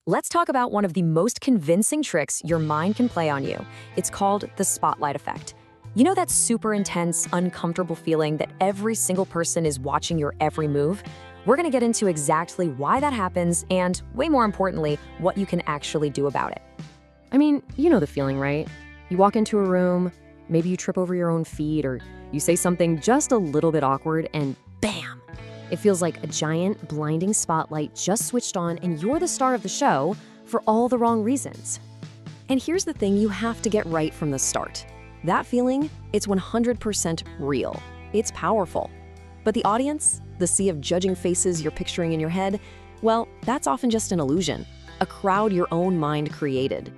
Let's talk about one of the most convincing tricks your mind can play on you. It's called the spotlight effect. You know that super intense, uncomfortable feeling that every single person is watching your every move? We're gonna get into exactly why that happens and, way more importantly, what you can actually do about it. I mean, you know the feeling, right? You walk into a room, maybe you trip over your own feet, or you say something just a little bit awkward, and bam! It feels like a giant, blinding spotlight just switched on, and you're the star of the show for all the wrong reasons. And here's the thing you have to get right from the start. That feeling, it's 100% real. It's powerful. But the audience, the sea of judging faces you're picturing in your head, well, that's often just an illusion, a crowd your own mind created.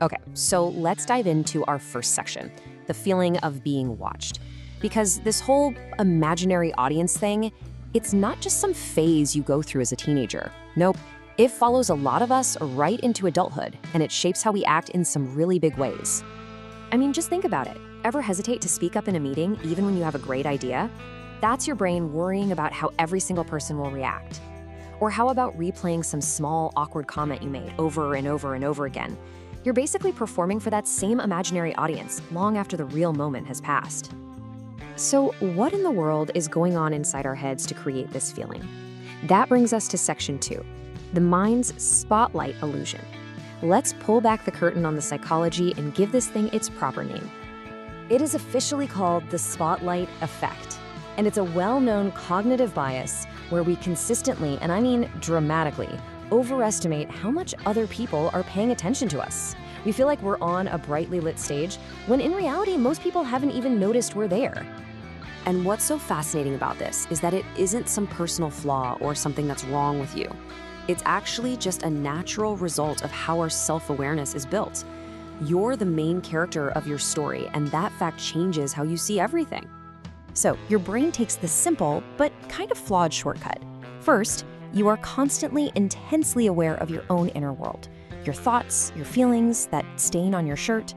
Okay, so let's dive into our first section, the feeling of being watched. Because this whole imaginary audience thing, it's not just some phase you go through as a teenager. Nope, it follows a lot of us right into adulthood, and it shapes how we act in some really big ways. I mean, just think about it. Ever hesitate to speak up in a meeting, even when you have a great idea? That's your brain worrying about how every single person will react. Or how about replaying some small, awkward comment you made over and over and over again? You're basically performing for that same imaginary audience long after the real moment has passed. So what in the world is going on inside our heads to create this feeling? That brings us to section 2, the mind's spotlight illusion. Let's pull back the curtain on the psychology and give this thing its proper name. It is officially called the spotlight effect, and it's a well-known cognitive bias where we consistently, and I mean dramatically, overestimate how much other people are paying attention to us. We feel like we're on a brightly lit stage, when in reality, most people haven't even noticed we're there. And what's so fascinating about this is that it isn't some personal flaw or something that's wrong with you. It's actually just a natural result of how our self-awareness is built. You're the main character of your story, and that fact changes how you see everything. So your brain takes the simple, but kind of flawed shortcut. First, you are constantly intensely aware of your own inner world, your thoughts, your feelings, that stain on your shirt.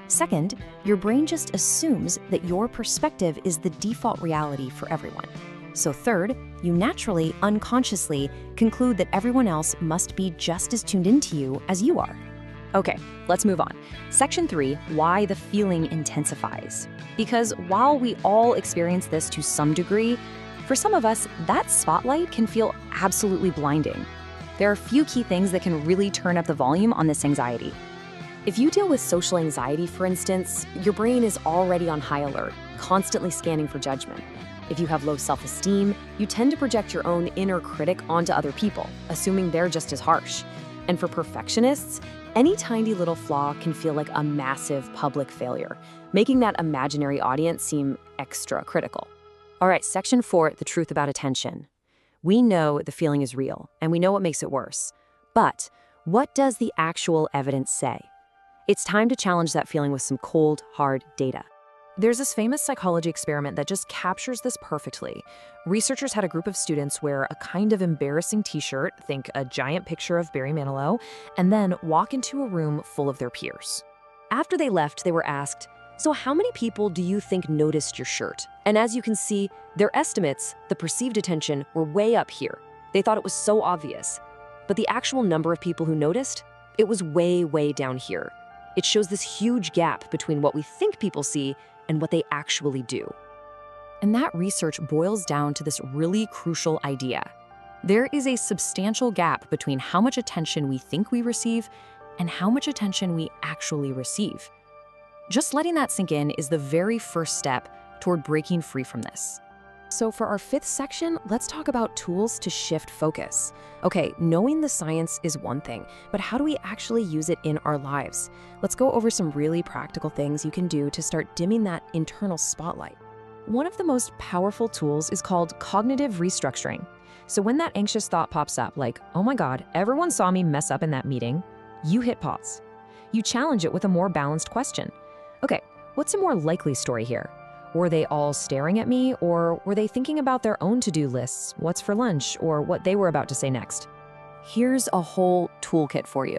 Second, your brain just assumes that your perspective is the default reality for everyone. So third, you naturally, unconsciously conclude that everyone else must be just as tuned into you as you are. Okay, let's move on. Section 3, why the feeling intensifies. Because while we all experience this to some degree, for some of us, that spotlight can feel absolutely blinding. There are a few key things that can really turn up the volume on this anxiety. If you deal with social anxiety, for instance, your brain is already on high alert, constantly scanning for judgment. If you have low self-esteem, you tend to project your own inner critic onto other people, assuming they're just as harsh. And for perfectionists, any tiny little flaw can feel like a massive public failure, making that imaginary audience seem extra critical. All right, section 4, the truth about attention. We know the feeling is real, and we know what makes it worse. But what does the actual evidence say? It's time to challenge that feeling with some cold, hard data. There's this famous psychology experiment that just captures this perfectly. Researchers had a group of students wear a kind of embarrassing t-shirt, think a giant picture of Barry Manilow, and then walk into a room full of their peers. After they left, they were asked, "So how many people do you think noticed your shirt?" And as you can see, their estimates, the perceived attention, were way up here. They thought it was so obvious. But the actual number of people who noticed, it was way, way down here. It shows this huge gap between what we think people see and what they actually do. And that research boils down to this really crucial idea. There is a substantial gap between how much attention we think we receive and how much attention we actually receive. Just letting that sink in is the very first step toward breaking free from this. So for our 5th section, let's talk about tools to shift focus. Okay, knowing the science is one thing, but how do we actually use it in our lives? Let's go over some really practical things you can do to start dimming that internal spotlight. One of the most powerful tools is called cognitive restructuring. So when that anxious thought pops up, like, oh my God, everyone saw me mess up in that meeting, you hit pause. You challenge it with a more balanced question. Okay, what's a more likely story here? Were they all staring at me, or were they thinking about their own to-do lists, what's for lunch, or what they were about to say next? Here's a whole toolkit for you.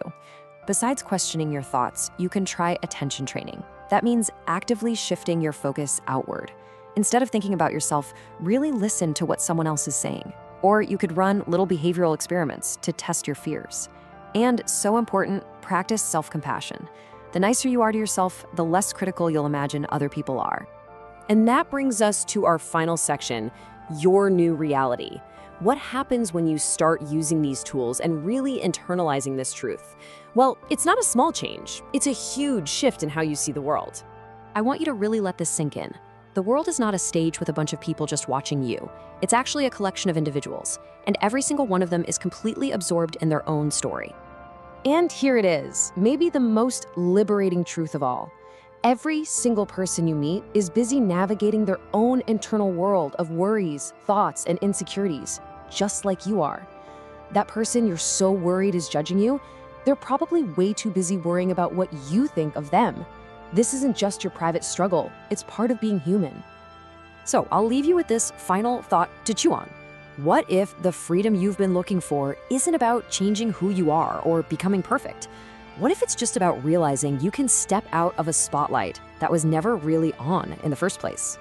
Besides questioning your thoughts, you can try attention training. That means actively shifting your focus outward. Instead of thinking about yourself, really listen to what someone else is saying. Or you could run little behavioral experiments to test your fears. And so important, practice self-compassion. The nicer you are to yourself, the less critical you'll imagine other people are. And that brings us to our final section, your new reality. What happens when you start using these tools and really internalizing this truth? Well, it's not a small change. It's a huge shift in how you see the world. I want you to really let this sink in. The world is not a stage with a bunch of people just watching you. It's actually a collection of individuals, and every single one of them is completely absorbed in their own story. And here it is, maybe the most liberating truth of all. Every single person you meet is busy navigating their own internal world of worries, thoughts, and insecurities, just like you are. That person you're so worried is judging you, they're probably way too busy worrying about what you think of them. This isn't just your private struggle, it's part of being human. So I'll leave you with this final thought to chew on. What if the freedom you've been looking for isn't about changing who you are or becoming perfect? What if it's just about realizing you can step out of a spotlight that was never really on in the first place?